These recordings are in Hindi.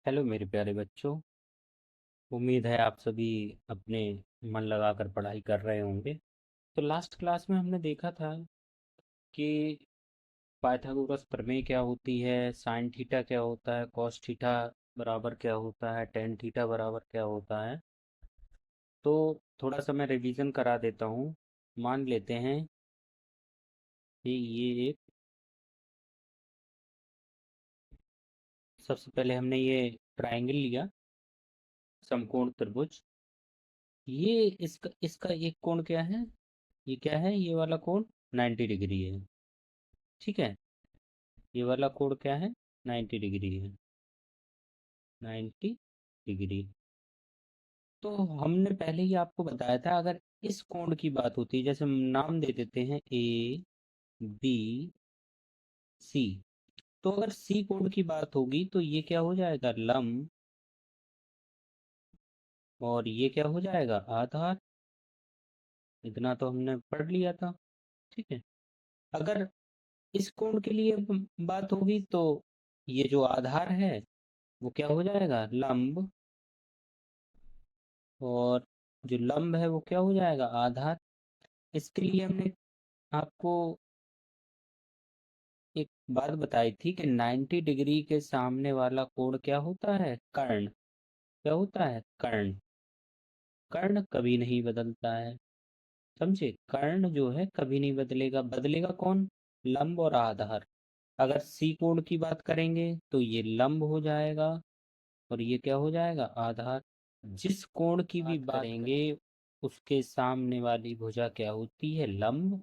हेलो मेरे प्यारे बच्चों। उम्मीद है आप सभी अपने मन लगाकर पढ़ाई कर रहे होंगे। तो लास्ट क्लास में हमने देखा था कि पाइथागोरस प्रमेय क्या होती है, साइन थीटा क्या होता है, कॉस थीटा बराबर क्या होता है, टेन थीटा बराबर क्या होता है। तो थोड़ा सा मैं रिवीजन करा देता हूँ। मान लेते हैं कि ये एक, सबसे पहले हमने ये ट्राइंगल लिया, समकोण त्रिभुज। ये इसका इसका एक कोण क्या है, ये क्या है, ये वाला कोण 90 डिग्री है। ठीक है, ये वाला कोण क्या है, 90 डिग्री है, 90 डिग्री। तो हमने पहले ही आपको बताया था, अगर इस कोण की बात होती है, जैसे हम नाम दे देते हैं ए बी सी, तो अगर सी कोण की बात होगी तो ये क्या हो जाएगा, लंब, और ये क्या हो जाएगा, आधार। इतना तो हमने पढ़ लिया था। ठीक है, अगर इस कोण के लिए बात होगी तो ये जो आधार है वो क्या हो जाएगा, लंब, और जो लंब है वो क्या हो जाएगा, आधार। इसके लिए हमने आपको एक बात बताई थी कि 90 डिग्री के सामने वाला कोण क्या होता है, कर्ण। क्या होता है, कर्ण। कर्ण कभी नहीं बदलता है, समझे। कर्ण जो है कभी नहीं बदलेगा, बदलेगा कौन, लंब और आधार। अगर सी कोण की बात करेंगे तो ये लंब हो जाएगा, और ये क्या हो जाएगा, आधार। जिस कोण की भी बात करेंगे उसके सामने वाली भुजा क्या होती है, लंब,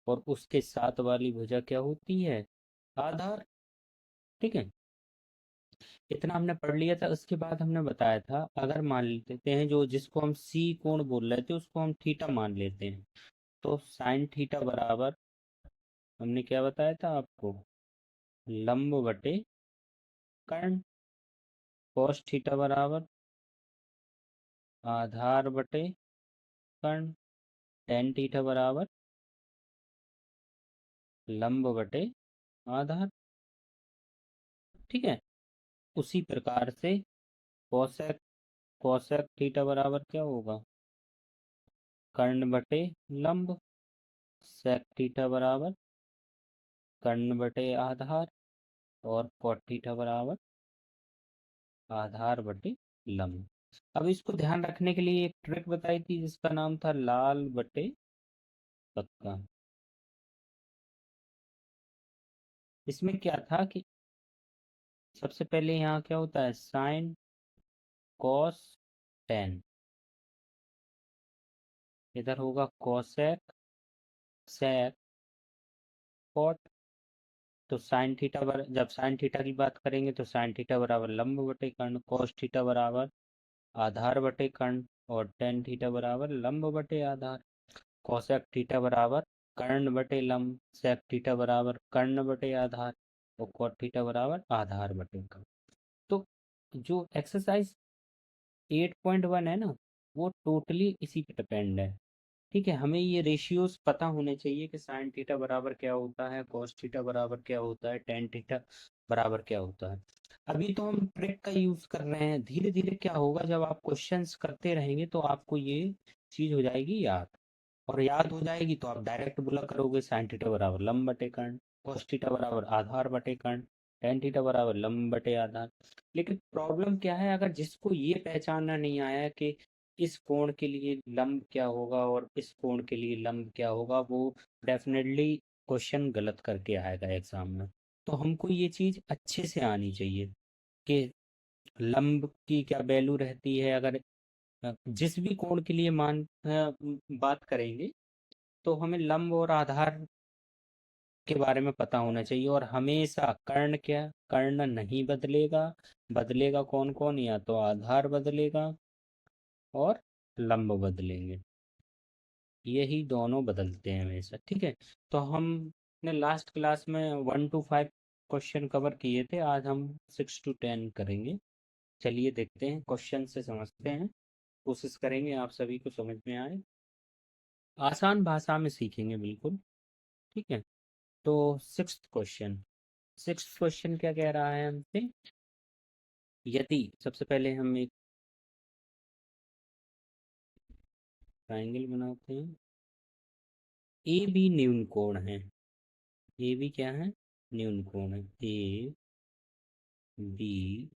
और उसके साथ वाली भुजा क्या होती है, आधार। ठीक है, इतना हमने पढ़ लिया था। उसके बाद हमने बताया था, अगर मान लेते हैं जो जिसको हम सी कोण बोल रहे थे उसको हम थीटा मान लेते हैं, तो साइन थीटा बराबर, हमने क्या बताया था आपको, लंब बटे कर्ण। कॉस थीटा बराबर आधार बटे कर्ण। टेन थीटा बराबर लंब बटे आधार। ठीक है, उसी प्रकार से कोसेक, कोसेक थीटा बराबर क्या होगा, कर्ण बटे लंब। सेक थीटा बराबर कर्ण बटे आधार, और कॉट थीटा बराबर आधार बटे लंब। अब इसको ध्यान रखने के लिए एक ट्रिक बताई थी जिसका नाम था लाल बटे पक्का। इसमें क्या था कि सबसे पहले यहाँ क्या होता है, साइन कॉस टेन, इधर होगा कॉसेक सेक कॉट। तो साइन थीटा जब साइन थीटा की बात करेंगे तो साइन थीटा बराबर लंब बटे कर्ण, कॉस थीटा बराबर आधार बटे कर्ण, और टेन थीटा बराबर लंब बटे आधार। कॉसेक थीटा बराबर कर्ण बटे लंब, सेक थीटा बराबर कर्ण बटे आधार, और कॉट थीटा बराबर आधार बटे कर्ण। तो जो एक्सरसाइज 8.1 है ना, वो टोटली इसी पे डिपेंड है। ठीक है, हमें ये रेशियोज पता होने चाहिए कि साइन थीटा बराबर क्या होता है, कॉस थीटा बराबर क्या होता है, टेन थीटा बराबर क्या होता है। अभी तो हम ट्रिक का यूज कर रहे हैं, धीरे धीरे क्या होगा, जब आप क्वेश्चंस करते रहेंगे तो आपको ये चीज हो जाएगी याद, और याद हो जाएगी तो आप डायरेक्ट बोला करोगे साइन थीटा बराबर लंब बटे कर्ण, कॉस थीटा बराबर आधार बटे कर्ण, टेन थीटा बराबर लंब बटे आधार। लेकिन प्रॉब्लम क्या है, अगर जिसको ये पहचानना नहीं आया कि इस कोण के लिए लंब क्या होगा और इस कोण के लिए लंब क्या होगा, वो डेफिनेटली क्वेश्चन गलत करके आएगा एग्जाम में। तो हमको ये चीज अच्छे से आनी चाहिए कि लंब की क्या वैल्यू रहती है। अगर जिस भी कोण के लिए बात करेंगे तो हमें लंब और आधार के बारे में पता होना चाहिए। और हमेशा कर्ण, क्या कर्ण नहीं बदलेगा, बदलेगा कौन कौन, या तो आधार बदलेगा और लंब बदलेंगे, यही दोनों बदलते हैं हमेशा। ठीक है, तो हमने लास्ट क्लास में 1 to 5 क्वेश्चन कवर किए थे, आज हम 6 to 10 करेंगे। चलिए देखते हैं, क्वेश्चन से समझते हैं, कोशिश करेंगे आप सभी को समझ में आए, आसान भाषा में सीखेंगे बिल्कुल। ठीक है, तो सिक्स्थ क्वेश्चन, सिक्स्थ क्वेश्चन क्या कह रहा है हमसे, यदि सबसे पहले हम एक ट्राइंगल बनाते हैं, ए बी न्यून कोण है, ए बी क्या है, न्यून कोण है, ए बी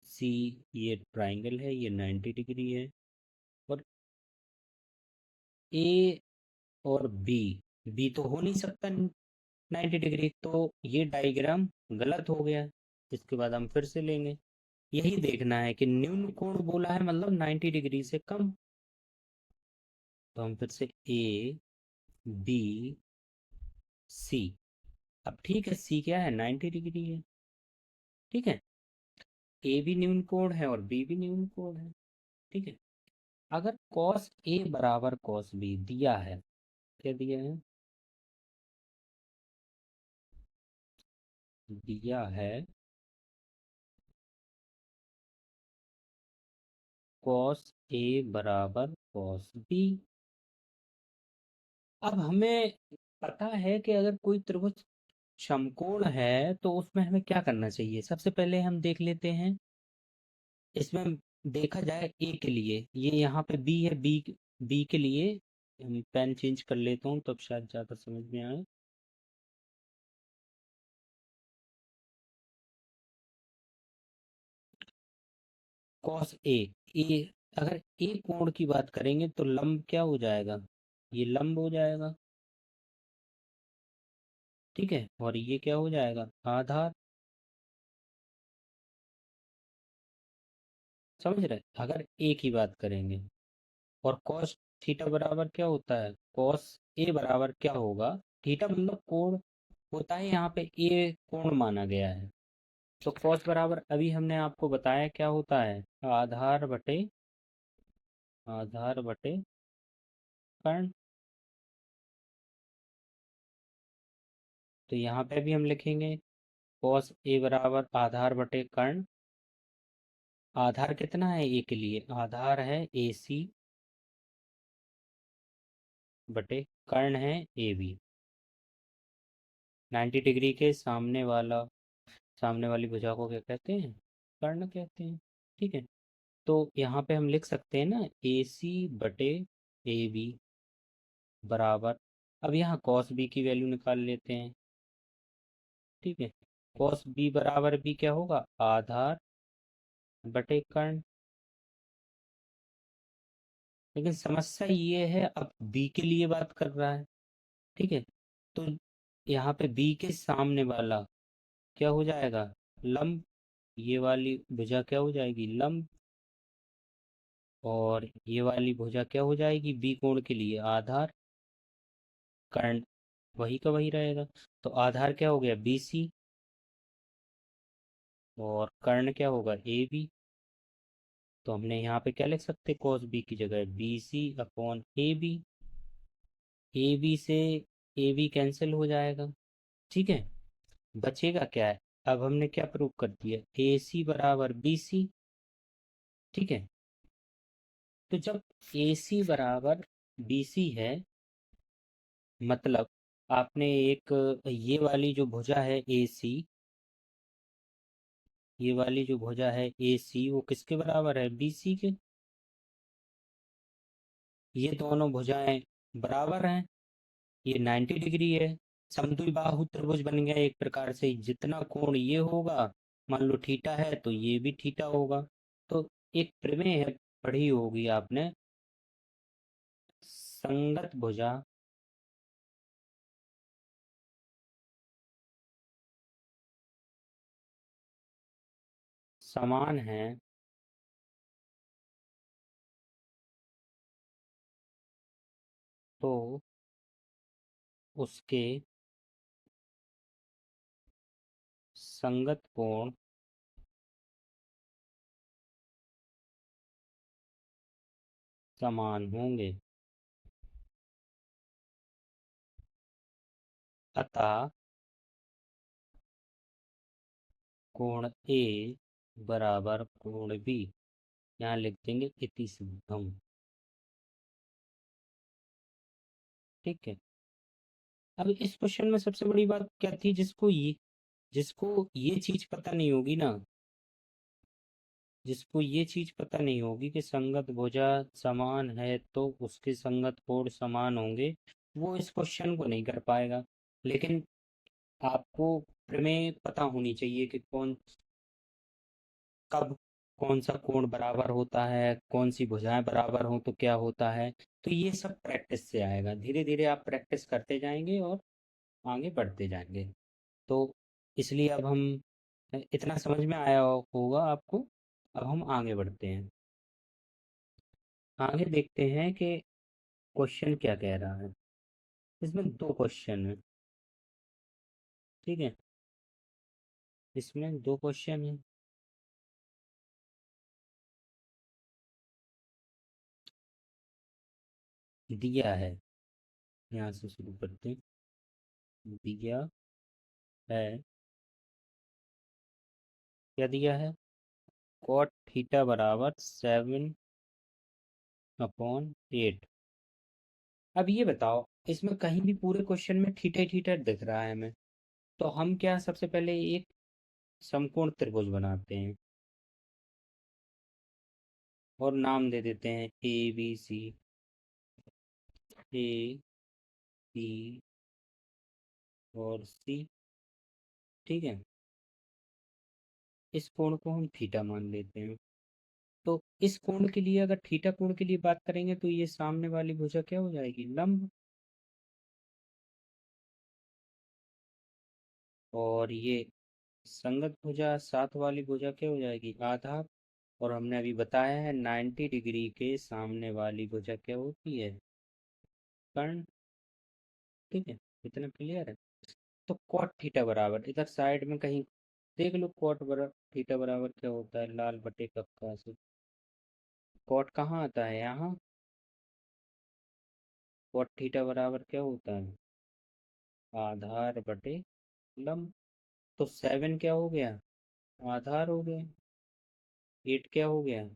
सी, ये ट्राइंगल है, ये 90 डिग्री है, और ए और बी, बी तो हो नहीं सकता 90 डिग्री, तो ये डायग्राम गलत हो गया। इसके बाद हम फिर से लेंगे, यही देखना है कि न्यून कोण बोला है मतलब 90 डिग्री से कम। तो हम फिर से ए बी सी, अब ठीक है, सी क्या है, 90 डिग्री है, ठीक है, ए भी न्यून कोण है और बी भी न्यून कोण है, ठीक है। अगर कॉस ए बराबर कॉस बी दिया है, क्या दिया है, दिया है कॉस ए बराबर कॉस बी। अब हमें पता है कि अगर कोई त्रिभुज समकोण है तो उसमें हमें क्या करना चाहिए, सबसे पहले हम देख लेते हैं, इसमें देखा जाए ए के लिए, ये यहाँ पे बी है, बी बी के लिए पेन चेंज कर लेता हूँ तब शायद ज़्यादा समझ में आए। कॉस ए, अगर ए कोण की बात करेंगे तो लंब क्या हो जाएगा, ये लंब हो जाएगा, ठीक है, और ये क्या हो जाएगा, आधार। समझ रहे, अगर ए की बात करेंगे, और कॉस थीटा बराबर क्या होता है, कॉस ए बराबर क्या होगा, थीटा मतलब कोण होता है, यहाँ पे ए कोण माना गया है, तो कॉस बराबर अभी हमने आपको बताया क्या होता है, आधार बटे, आधार बटे कर्ण। तो यहाँ पे भी हम लिखेंगे कॉस ए बराबर आधार बटे कर्ण। आधार कितना है ए के लिए, आधार है ए सी बटे कर्ण है ए बी, 90 डिग्री के सामने वाला, सामने वाली भुजा को क्या कहते हैं, कर्ण कहते हैं, ठीक है। तो यहाँ पे हम लिख सकते हैं ना, ए सी बटे ए बी बराबर, अब यहाँ कॉस बी की वैल्यू निकाल लेते हैं, ठीक है, कॉस बी बराबर भी क्या होगा, आधार बटे कर्ण। लेकिन समस्या ये है, अब बी के लिए बात कर रहा है, ठीक है, तो यहाँ पे बी के सामने वाला क्या हो जाएगा, लंब, ये वाली भुजा क्या हो जाएगी, लंब, और ये वाली भुजा क्या हो जाएगी, बी कोण के लिए आधार, कर्ण वही का वही रहेगा, तो आधार क्या हो गया, बी सी, और कर्ण क्या होगा, ए बी। तो हमने यहाँ पे क्या लिख सकते, कॉस बी की जगह B C upon A B, A B से ए बी कैंसिल हो जाएगा, ठीक है, बचेगा क्या है, अब हमने क्या प्रूव कर दिया, ए सी बराबर बी सी, ठीक है। तो जब ए सी बराबर बी सी है, मतलब आपने एक, ये वाली जो भुजा है ए सी, ये वाली जो भुजा है ए सी वो किसके बराबर है, बी सी के, ये दोनों भुजाएं बराबर हैं, ये 90 डिग्री है, समद्विबाहु त्रिभुज बन गया एक प्रकार से, जितना कोण ये होगा, मान लो थीटा है तो ये भी थीटा होगा। तो एक प्रमेय है, पढ़ी होगी आपने, संगत भुजा समान है तो उसके संगत कोण समान होंगे, अतः कोण ए बराबर कोण बी, यहाँ लिख देंगे इति सिद्धम, ठीक है। अब इस क्वेश्चन में सबसे बड़ी बात क्या थी, जिसको ये चीज पता नहीं होगी ना, जिसको ये चीज पता नहीं होगी कि संगत भुजा समान है तो उसके संगत कोण समान होंगे, वो इस क्वेश्चन को नहीं कर पाएगा। लेकिन आपको प्रमेय पता होनी चाहिए कि कब कौन सा कोण बराबर होता है, कौन सी भुजाएं बराबर हो तो क्या होता है। तो ये सब प्रैक्टिस से आएगा, धीरे धीरे आप प्रैक्टिस करते जाएंगे और आगे बढ़ते जाएंगे। तो इसलिए अब हम, इतना समझ में आया होगा आपको। अब हम आगे बढ़ते हैं, आगे देखते हैं कि क्वेश्चन क्या कह रहा है। इसमें दो क्वेश्चन है, ठीक है। इसमें दो क्वेश्चन है। दिया है, यहाँ से शुरू करते हैं। दिया है, क्या दिया है? कॉट थीटा बराबर 7/8। अब ये बताओ, इसमें कहीं भी पूरे क्वेश्चन में थीटा ही थीटा दिख रहा है हमें। तो हम क्या, सबसे पहले एक समकोण त्रिभुज बनाते हैं और नाम दे देते हैं A B C. A B और सी, ठीक है। इस कोण को हम थीटा मान लेते हैं। तो इस कोण के लिए, अगर थीटा कोण के लिए बात करेंगे, तो ये सामने वाली भुजा क्या हो जाएगी? लंब। और ये संगत भुजा, साथ वाली भुजा क्या हो जाएगी? आधार। और हमने अभी बताया है 90 डिग्री के सामने वाली भुजा क्या होती है? कर्ण। ठीक है, इतना क्लियर है। तो कॉट थीटा बराबर, इधर साइड में कहीं देख लो, कॉट बराबर थीटा बराबर क्या होता है? लाल बटे कक्का से। कॉट कहाँ आता है? यहाँ। कॉट थीटा बराबर क्या होता है? आधार बटे लंब। तो 7 क्या हो गया? आधार हो गया। 8 क्या हो गया?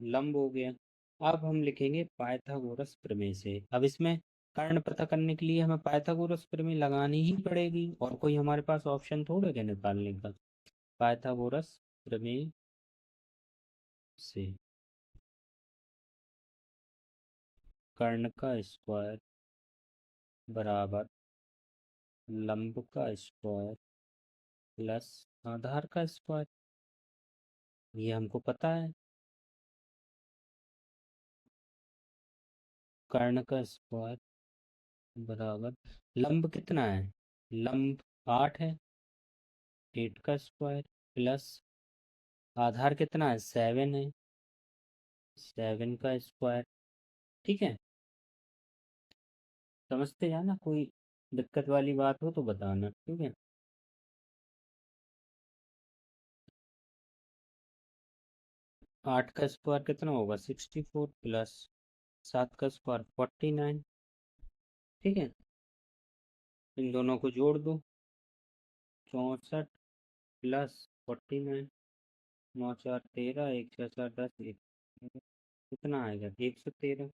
लंब हो गया। अब हम लिखेंगे पाइथागोरस प्रमेय से। अब इसमें कर्ण पता करने के लिए हमें पाइथागोरस प्रमेय लगानी ही पड़ेगी, और कोई हमारे पास ऑप्शन थोड़े क्या निकालने का। पाइथागोरस प्रमेय से कर्ण का स्क्वायर बराबर लंब का स्क्वायर प्लस आधार का स्क्वायर, ये हमको पता है। कर्ण का स्क्वायर बराबर, लंब कितना है? लंब 8 है, 8 का स्क्वायर प्लस आधार कितना है? 7 है, 7 का स्क्वायर। ठीक है, समझते जाना, कोई दिक्कत वाली बात हो तो बताना, ठीक है। 8 का स्क्वायर कितना होगा? 64 प्लस 7 का स्क्वायर 49। ठीक है, इन दोनों को जोड़ दो। 64 प्लस 49, 9 4 13, 1 6 7 10, कितना आएगा? 113।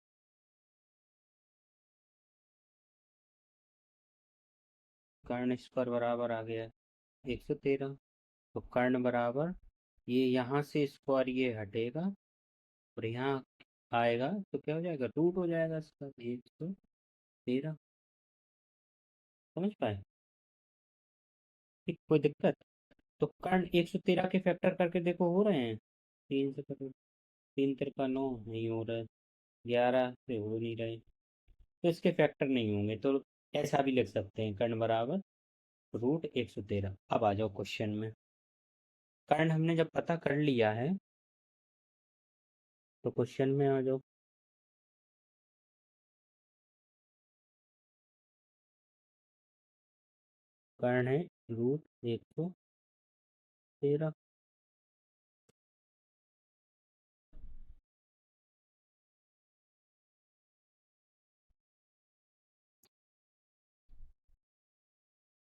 कर्ण स्क्वायर बराबर आ गया 113। तो कर्ण बराबर, ये यहाँ से स्क्वायर ये हटेगा और यहाँ आएगा, तो क्या हो जाएगा? रूट हो जाएगा इसका 113। समझ पाए? ठीक, कोई दिक्कत? तो कर्ण 113 के फैक्टर करके देखो, हो रहे हैं? 3 से करो, 3 3 9 नहीं हो रहा है, 11 से हो नहीं रहे, तो इसके फैक्टर नहीं होंगे। तो ऐसा भी लिख सकते हैं, कर्ण बराबर √113। अब आ जाओ क्वेश्चन में। कर्ण हमने जब पता कर लिया है, तो क्वेश्चन में आ जाओ। कर्ण है √113।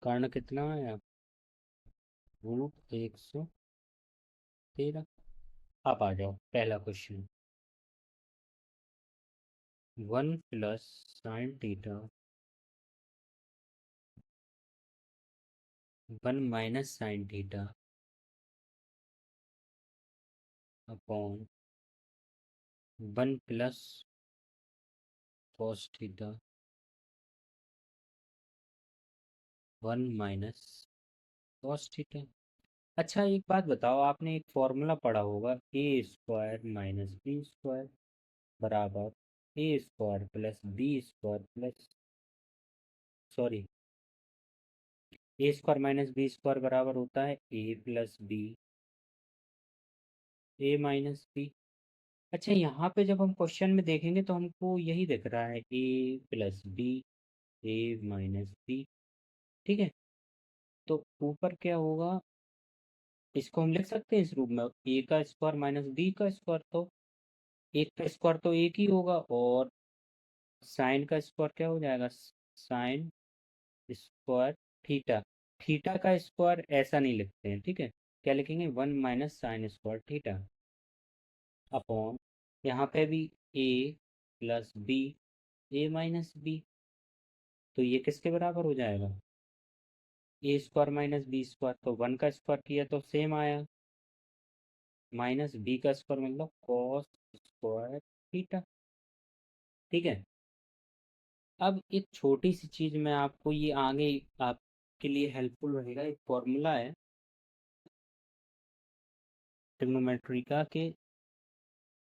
कर्ण कितना आया? √113। अब आ जाओ पहला question. 1 + sin θ 1 - sin θ upon 1 plus cos theta 1 minus cos theta. अच्छा एक बात बताओ, आपने एक फॉर्मूला पढ़ा होगा, A square minus B square बराबर A square plus B square plus, sorry, A square minus B square बराबर होता है A plus B, A minus B. अच्छा यहाँ पे जब हम क्वेश्चन में देखेंगे तो हमको यही दिख रहा है, A plus B, A minus B. ठीक है, तो ऊपर क्या होगा, इसको हम लिख सकते हैं इस रूप में, ए का स्क्वायर माइनस बी का स्क्वायर, तो एक का स्क्वायर तो एक ही होगा, और साइन का स्क्वायर क्या हो जाएगा, साइन स्क्वायर थीटा। थीटा का स्क्वायर ऐसा नहीं लिखते हैं, ठीक है, क्या लिखेंगे, 1 minus sine square theta upon, यहाँ पे भी ए plus B, A minus B, तो ये किसके बराबर हो जाएगा, ए स्क्वायर माइनस बी स्क्वायर, तो 1 का स्क्वायर किया तो सेम आया, माइनस बी का स्क्वायर मतलब कॉस स्क्वायर थीटा। ठीक है, अब एक छोटी सी चीज मैं आपको, ये आगे आपके लिए हेल्पफुल रहेगा, एक फॉर्मूला है ट्रिग्नोमेट्री का, कि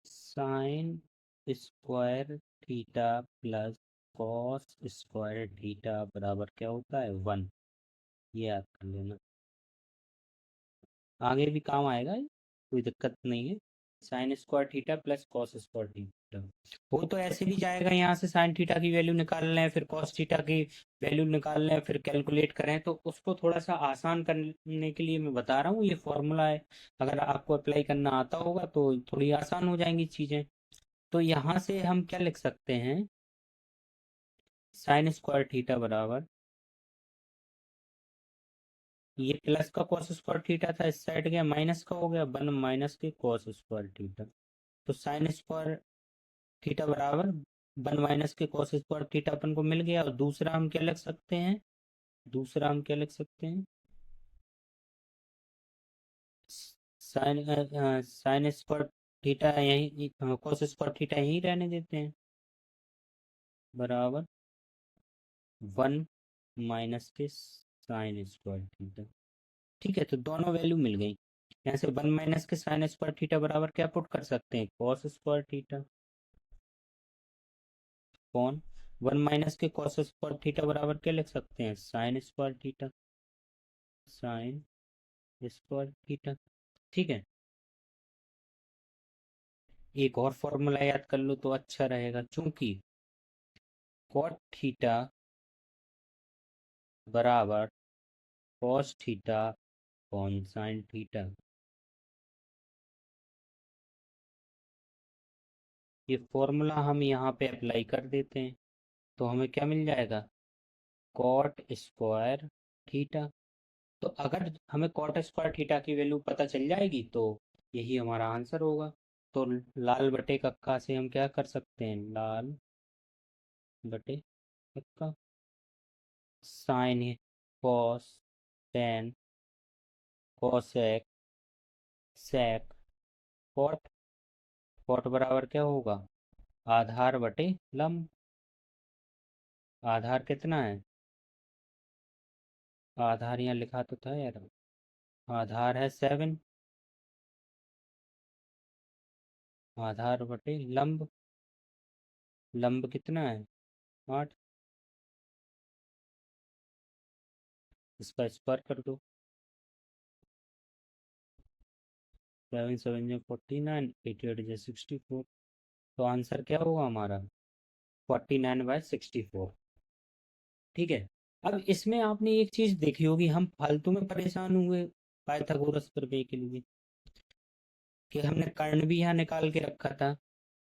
sine square theta plus cos square theta बराबर क्या होता है, 1। ये याद कर लेना, आगे भी काम आएगा, कोई दिक्कत नहीं है। Sine square theta plus cos square theta, वो तो ऐसे भी जाएगा, यहाँ से साइन थीटा की वैल्यू निकाल लें, फिर कॉस थीटा की वैल्यू निकाल लें, फिर कैलकुलेट करें, तो उसको थोड़ा सा आसान करने के लिए मैं बता रहा हूँ, ये फॉर्मूला है, अगर आपको अप्लाई करना आता होगा तो थोड़ी आसान हो जाएंगी चीज़ें। तो यहाँ से हम क्या लिख सकते हैं, साइन स्क्वायर थीटा बराबर, ये प्लस का कॉस स्क्वायर थीटा था, इस साइड गया माइनस का हो गया, 1 माइनस के कॉस स्क्वायर थीटा, तो साइन स्क्वायर थीटा बराबर 1 माइनस के कॉस स्क्वायर थीटा अपन को मिल गया, और दूसरा हम क्या लिख सकते हैं, दूसरा हम क्या लिख सकते हैं, साइन साइन स्क्वायर थीटा यही, कॉस स्क्वायर थीटा यही रहने देते हैं, बराबर 1 माइनस के साइन स्क्वायर थीटा। ठीक है, तो दोनों वैल्यू मिल गई, यहाँ से 1 माइनस के साइन स्क्वायर थीटा बराबर क्या पुट कर सकते हैं, कॉस स्क्वायर थीटा, कौन, 1 माइनस के कॉस स्क्वायर थीटा बराबर क्या लिख सकते हैं, sine square theta, sine square theta. ठीक है, एक और फॉर्मूला याद कर लो तो अच्छा रहेगा, चूंकि कॉट थीटा बराबर कॉस थीटा कॉन साइन थीटा, ये फॉर्मूला हम यहाँ पे अप्लाई कर देते हैं, तो हमें क्या मिल जाएगा, कॉट स्क्वायर थीटा। तो अगर हमें कॉट स्क्वायर थीटा की वैल्यू पता चल जाएगी तो यही हमारा आंसर होगा। तो लाल बटे कक्का से हम क्या कर सकते हैं, लाल बटे कक्का, साइन है, कॉस, टेन, कोसेक, सेक, कॉट, कॉट बराबर क्या होगा, आधार बटे लंब, आधार कितना है, आधार यहाँ लिखा तो था यार, आधार है 7, आधार बटे लंब, लंब कितना है 8, इसका स्क्वायर कर दो, 7 7 जो 49, 88 जो 64, तो आंसर क्या होगा हमारा, 49/64। ठीक है, अब इसमें आपने एक चीज देखी होगी, हम फालतू में परेशान हुए पाइथागोरस प्रमेय के लिए, कि हमने कर्ण भी यहाँ निकाल के रखा था,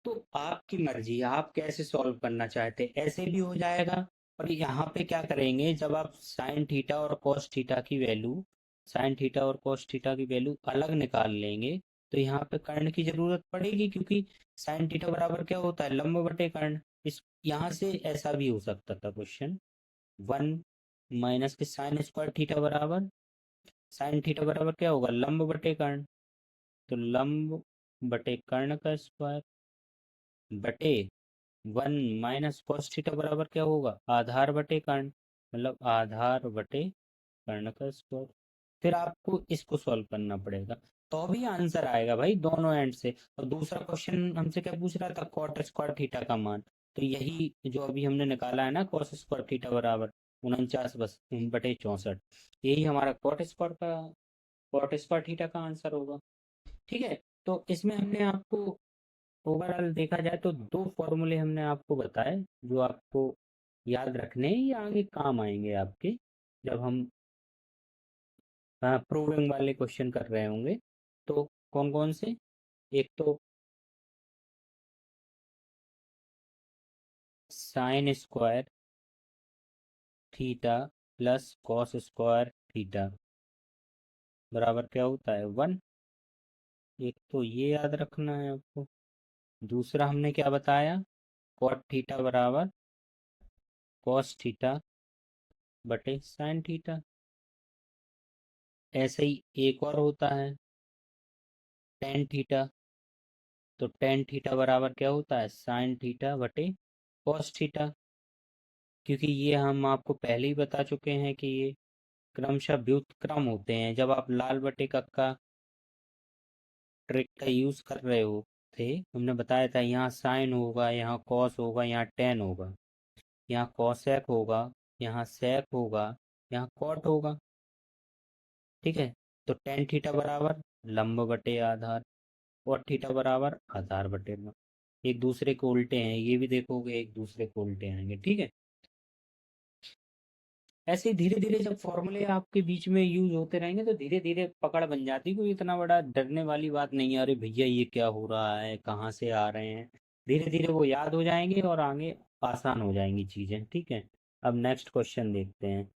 तो आपकी मर्जी, आप कैसे सॉल्व करना चाहते हैं, ऐसे भी हो जाएगा। और यहाँ पे क्या करेंगे, जब आप साइन थीटा और कॉस थीटा की वैल्यू, साइन थीटा और कॉस थीटा की वैल्यू अलग निकाल लेंगे, तो यहाँ पे कर्ण की जरूरत पड़ेगी, क्योंकि साइन थीटा बराबर क्या होता है, लंब बटे कर्ण। इस यहाँ से ऐसा भी हो सकता था क्वेश्चन, 1 माइनस के साइन स्क्वायर थीटा बराबर, साइन थीटा बराबर क्या होगा, लंब बटे कर्ण, तो लंब बटे कर्ण का स्क्वायर बटे 1 - cos थीटा बराबर क्या होगा, आधार बटे कर्ण, मतलब आधार बटे कर्ण का स्क्वायर। फिर आपको इसको सॉल्व करना पड़ेगा, तो भी आंसर आएगा भाई दोनों एंड से। और दूसरा क्वेश्चन हमसे क्या पूछ रहा था, कॉट स्क्वायर थीटा का मान। तो यही जो अभी हमने निकाला है ना, कॉस स्क्वायर थीटा बराबर 49 बटे 64, यही हमारा कॉट स्क्वायर थीटा का आंसर होगा। ठीक है। तो इसमें हमने आपको ओवरऑल देखा जाए तो दो फॉर्मूले हमने आपको बताए, जो आपको याद रखने हैं या आगे काम आएंगे आपके, जब हम प्रूविंग वाले क्वेश्चन कर रहे होंगे। तो कौन कौन से, एक तो sine square theta plus cos square theta बराबर क्या होता है, 1। एक तो ये याद रखना है आपको। दूसरा हमने क्या बताया, कॉट थीटा बराबर कॉस थीटा बटे साइन थीटा। ऐसे ही एक और होता है टेन थीटा। तो टेन थीटा बराबर क्या होता है, साइन थीटा बटे कॉस थीटा। क्योंकि ये हम आपको पहले ही बता चुके हैं कि ये क्रमशः व्युत्क्रम होते हैं। जब आप लाल बटे कक्का ट्रिक का यूज कर रहे हो थे, हमने बताया था यहाँ साइन होगा, यहाँ कॉस होगा, यहाँ टेन होगा, यहाँ कॉसेक होगा, यहाँ सेक होगा, यहाँ कॉट होगा। ठीक है। तो टेन थीटा बराबर लंब बटे आधार, और थीटा बराबर आधार बटे लंब। एक दूसरे को उल्टे हैं, ये भी देखोगे एक दूसरे को उल्टे आएंगे। ठीक है। ऐसे ही धीरे धीरे जब फॉर्मूले आपके बीच में यूज होते रहेंगे तो धीरे धीरे पकड़ बन जाती है। कोई इतना बड़ा डरने वाली बात नहीं है, अरे भैया ये क्या हो रहा है, कहाँ से आ रहे हैं। धीरे धीरे वो याद हो जाएंगे और आगे आसान हो जाएंगी चीजें। ठीक है। अब नेक्स्ट क्वेश्चन देखते हैं।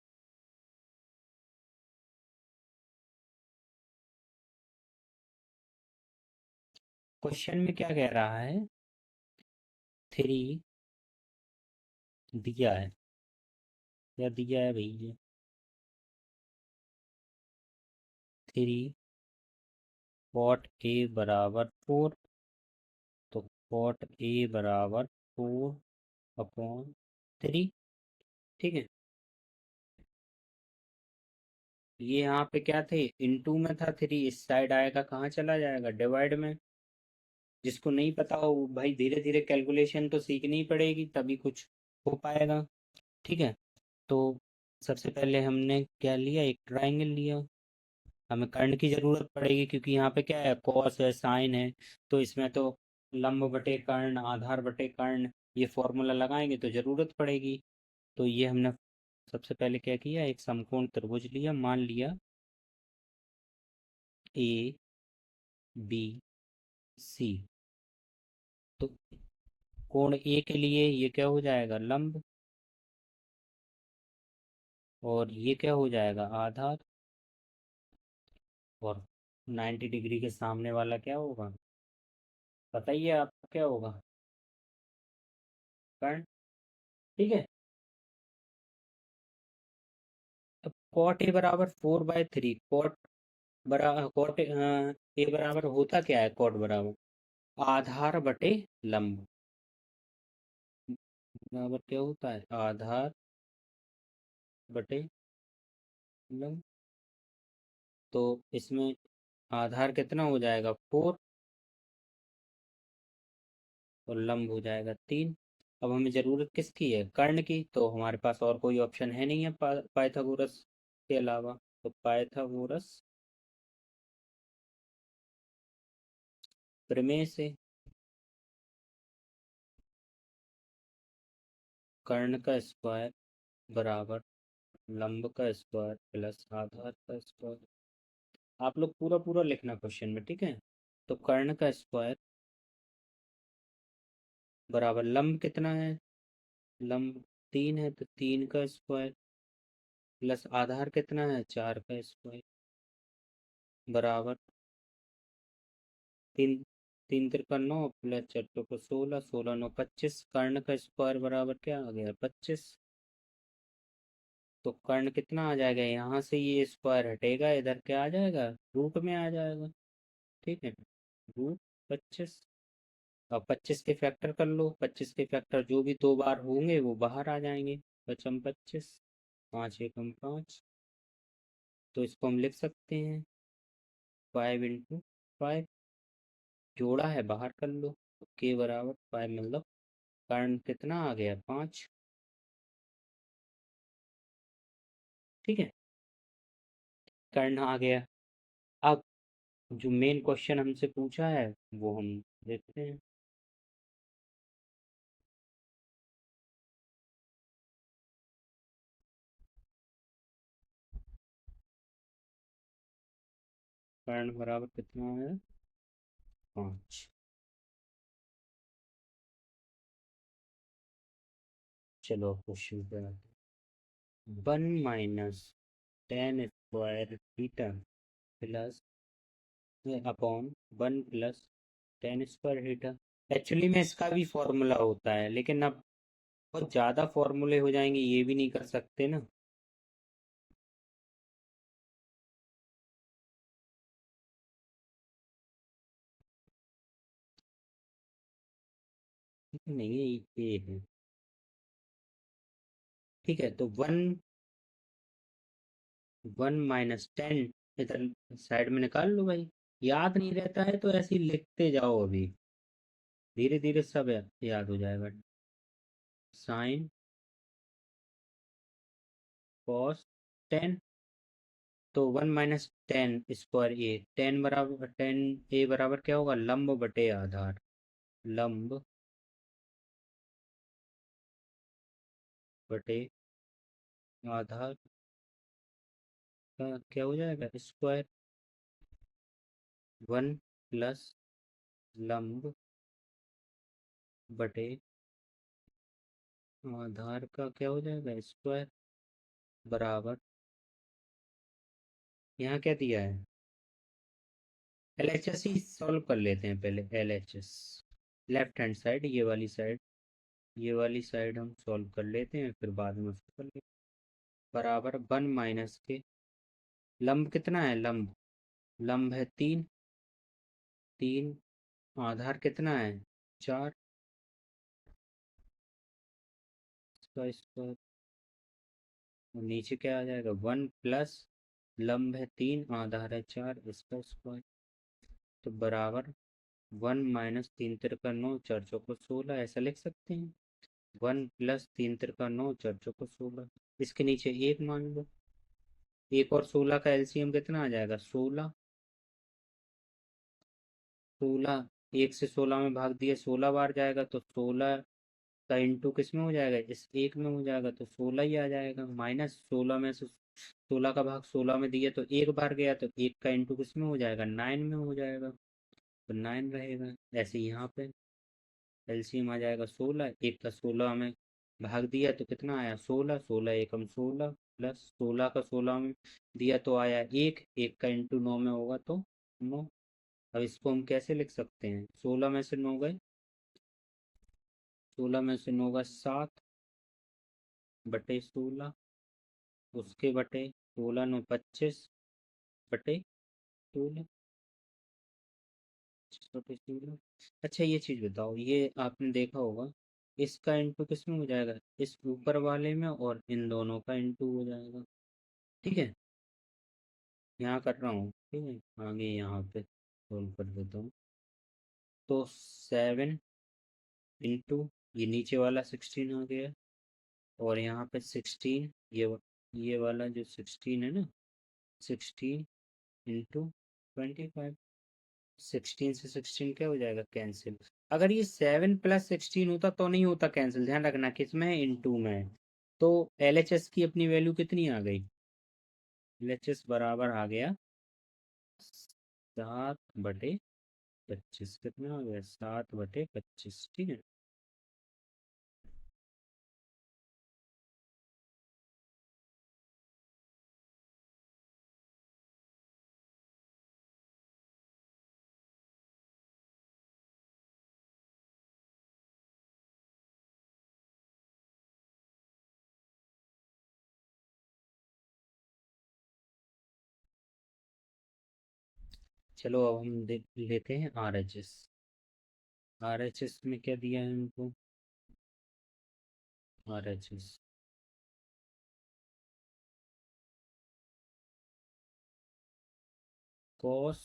क्वेश्चन में क्या कह रहा है, थ्री दिया है, क्या दिया है भैया, थ्री कॉट ए बराबर 4। तो कॉट ए बराबर 4/3। ठीक है। ये यहाँ पे क्या थे, इनटू में था थ्री, इस साइड आएगा कहाँ चला जाएगा, डिवाइड में। जिसको नहीं पता हो भाई, धीरे धीरे कैलकुलेशन तो सीखनी ही पड़ेगी, तभी कुछ हो पाएगा। ठीक है। तो सबसे पहले हमने क्या लिया, एक ट्राइंगल लिया। हमें कर्ण की जरूरत पड़ेगी, क्योंकि यहाँ पे क्या है, कॉस है, साइन है। तो इसमें तो लंब बटे कर्ण, आधार बटे कर्ण, ये फॉर्मूला लगाएंगे तो जरूरत पड़ेगी। तो ये हमने सबसे पहले क्या किया, एक समकोण त्रिभुज लिया, मान लिया ए बी सी। तो कोण ए के लिए ये क्या हो जाएगा, लंब। और ये क्या हो जाएगा, आधार। और 90 डिग्री के सामने वाला क्या होगा, बताइए आप, क्या होगा, कर्ण। ठीक है। अब कॉट ए बराबर 4/3, कॉट बराबर कॉट ए बराबर होता क्या है, कॉट बराबर आधार बटे लंब, बराबर क्या होता है, आधार बटे लंब। तो इसमें आधार कितना हो जाएगा, 4, और लंब हो जाएगा 3। अब हमें ज़रूरत किसकी है, कर्ण की। तो हमारे पास और कोई ऑप्शन है नहीं है पाइथागोरस के अलावा। तो पाइथागोरस प्रमेय से कर्ण का स्क्वायर बराबर लंब का स्क्वायर प्लस आधार का स्क्वायर। आप लोग पूरा पूरा लिखना क्वेश्चन में, ठीक है। तो कर्ण का स्क्वायर बराबर लंब कितना है, लंब 3 है, तो 3 का स्क्वायर प्लस आधार कितना है, 4 का स्क्वायर बराबर 3। 3 × 3 = 9 प्लस 4 × 2 = 16, 16×9 = 25। कर्ण का स्क्वायर बराबर क्या आ गया, 25। तो कर्ण कितना आ जाएगा, यहाँ से ये स्क्वायर हटेगा, इधर क्या आ जाएगा, रूट में आ जाएगा। ठीक है। रूट 25। अब 25 के फैक्टर कर लो, 25 के फैक्टर जो भी 2 बार होंगे वो बाहर आ जाएंगे। पचम 25, 5 एकम 5। तो इसको हम लिख सकते हैं 5 × 5। जोड़ा है बाहर कर लो, तो के बराबर 5, मतलब कर्ण कितना आ गया 5। ठीक है, कर्ण आ गया। अब जो मेन क्वेश्चन हमसे पूछा है वो हम देखते हैं। कर्ण बराबर कितना है 5। चलो क्वेश्चन पे आते हैं। 1 - tan² plus upon 1 + tan² actually में इसका भी फॉर्मूला होता है, लेकिन अब बहुत ज़्यादा फॉर्मूले हो जाएंगे, ये भी नहीं कर सकते ना। नहीं ये है। ठीक है, तो 1 - 10 इधर साइड में निकाल लो भाई। याद नहीं रहता है तो ऐसे ही लिखते जाओ, अभी धीरे धीरे सब याद हो जाएगा। Sine cos 10। तो 1 - 10² ए, 10 बराबर क्या होगा, लंब बटे आधार। लंब बटे आधार का क्या हो जाएगा स्क्वायर। 1 + लंब बटे आधार का क्या हो जाएगा स्क्वायर, बराबर यहाँ क्या दिया है। LHS ही सॉल्व कर लेते हैं पहले। LHS लेफ्ट हैंड साइड, ये वाली साइड, ये वाली साइड हम सॉल्व कर लेते हैं, फिर बाद में उसको कर लेंगे। बराबर 1 - के लंब कितना है, लंब लंब है 3। आधार कितना है 4, इसका स्क्वायर। और नीचे क्या आ जाएगा 1 + लंब है 3, आधार है 4, इसका स्क्वायर। तो बराबर 1 - 3 × 3 = 9, 4 × 4 = 16, ऐसा लिख सकते हैं। 1 + 3 × 9, 4 × 4 = 16। इसके नीचे एक मान लो। एक और 16 का एलसीएम कितना आ जाएगा 16। 16 एक से 16 में भाग दिए 16 बार जाएगा, तो 16 का इंटू किस में हो जाएगा, इस एक में हो जाएगा, तो 16 ही आ जाएगा। माइनस 16 में से 16 का भाग 16 में दिए तो एक बार गया, तो एक का इंटू किस में हो जाएगा 9 में हो जाएगा, तो 9 रहेगा। ऐसे यहाँ पे एलसीएम आ जाएगा 16, एक का 16 में भाग दिया तो कितना आया 16, 16 × 1 = 16, प्लस 16 का 16 में दिया तो आया एक का इंटू 9 में होगा तो 9। अब इसको हम कैसे लिख सकते हैं, 16 में से 9 गए, 16 में से 9 गए 7/16, उसके बटे 16 × 9 = 25/16। 25/16। अच्छा ये चीज़ बताओ, ये आपने देखा होगा, इसका इंटू किस में हो जाएगा, इस ऊपर वाले में, और इन दोनों का इंटू हो जाएगा। ठीक है, यहाँ कर रहा हूँ, ठीक है, आगे यहाँ पे सोल्व कर देता हूँ। तो 7 ये नीचे वाला 16 आ गया, और यहाँ पे 16, ये वाला जो 16 है ना, 16 × 25। 16 से 16 क्या हो जाएगा कैंसिल। अगर ये 7 + 16 होता तो नहीं होता कैंसिल, ध्यान रखना किसमें है, इंटू में है। तो LHS की अपनी वैल्यू कितनी आ गई, LHS बराबर आ गया 7/25। कितना आ गया 7/25। ठीक है। चलो अब हम देख लेते हैं RHS। RHS में क्या दिया है हमको? RHS कॉस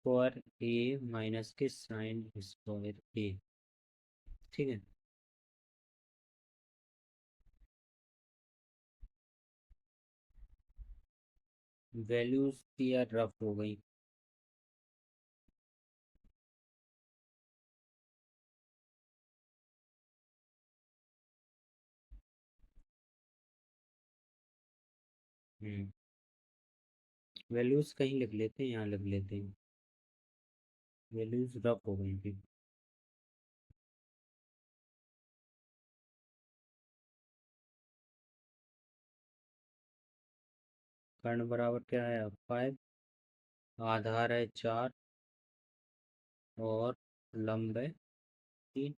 स्क्वायर ए माइनस के साइन स्क्वायर ए। ठीक है, वैल्यूज की यार रफ हो गई। वैल्यूज कहीं लिख लेते हैं, यहाँ लिख लेते हैं, वैल्यूज रफ हो गई थी। कर्ण बराबर क्या है? 5, आधार है 4 और लंब है 3।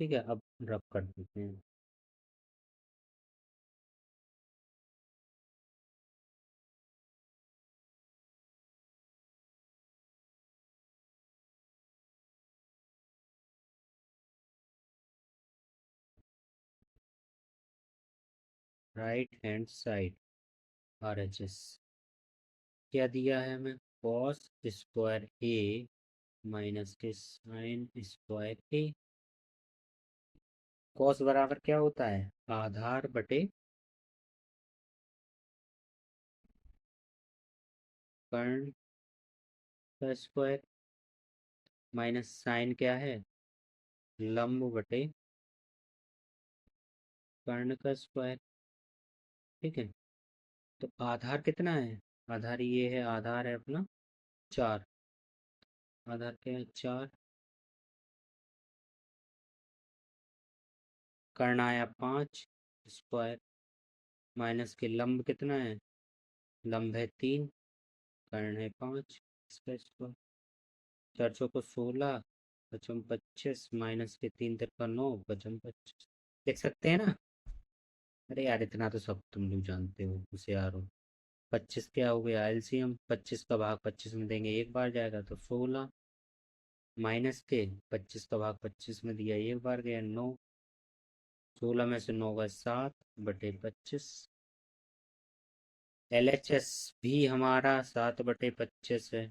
ठीक है, अब रब कर देते हैं। राइट हैंड साइड RHS क्या दिया है हमें? कॉस स्क्वायर ए माइनस के साइन स्क्वायर ए। कॉस बराबर क्या होता है? आधार बटे कर्ण का स्क्वायर, माइनस साइन क्या है? लंब बटे कर्ण का स्क्वायर। ठीक है, तो आधार कितना है? आधार ये है, आधार है अपना 4। आधार क्या है? 4। कर्ण आया 5 स्क्वायर, माइनस के लंब कितना है? लंब है 3, कर्ण है 5, इसका स्क्वायर। 4 चौको 16, पचम 25, माइनस के 3 तिरका 9, पचम 25। देख सकते हैं ना? अरे यार, इतना तो सब तुम लोग जानते हो, होशियार हो। 25 क्या हो गया? एलसीएम 25 का भाग 25 में देंगे एक बार जाएगा तो 16, माइनस के 25 का भाग 25 में दिया एक बार गया 9। 16 में से 9 गए 7 बटे 25। LHS भी हमारा 7/25 है